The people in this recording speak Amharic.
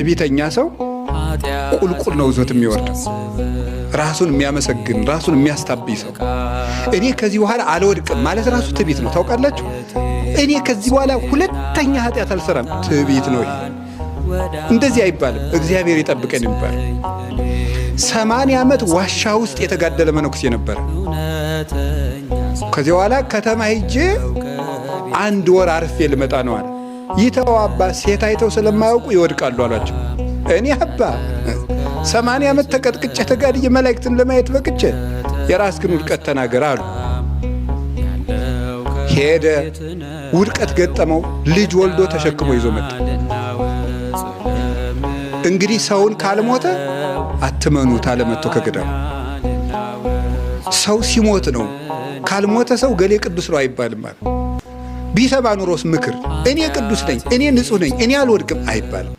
ትዕቢተኛ ሰው ቁልቁል ነው ዞት የሚወርደው። ራሱን የሚያመሰግን ራሱን የሚያስታብይ ሰው እኔ ከዚህ በኋላ አልወድቅም ማለት ራሱ ትዕቢት ነው። ታውቃላችሁ? እኔ ከዚህ በኋላ ሁለተኛ ኃጢአት አልሰራም፣ ትዕቢት ነው ይሄ። እንደዚህ አይባልም። እግዚአብሔር ይጠብቀን ይባል። 80 ዓመት ዋሻ ውስጥ የተጋደለ መነኩሴ ነበር። ከዚህ በኋላ ከተማ ሄጄ 1 ወር አርፌ ልመጣ ነው አለ። ይተው አባ፣ ሴት አይተው ስለማያውቁ ይወድቃሉ አሏቸው። እኔ አባ 80 ዓመት ተቀጥቅጬ ተጋድዬ መላእክትን ለማየት በቅቼ የራስህን ውድቀት ተናገር አሉ። ሄደ፣ ውድቀት ገጠመው። ልጅ ወልዶ ተሸክሞ ይዞ መጣ። እንግዲህ ሰውን ካልሞተ አትመኑት አለ መጥቶ ከገዳሙ። ሰው ሲሞት ነው፣ ካልሞተ ሰው ገሌ ቅዱስ ነው አይባልም አለ። ቢሰማ ኑሮስ ምክር እኔ ቅዱስ ነኝ፣ እኔ ንጹሕ ነኝ፣ እኔ አልወድቅም አይባልም።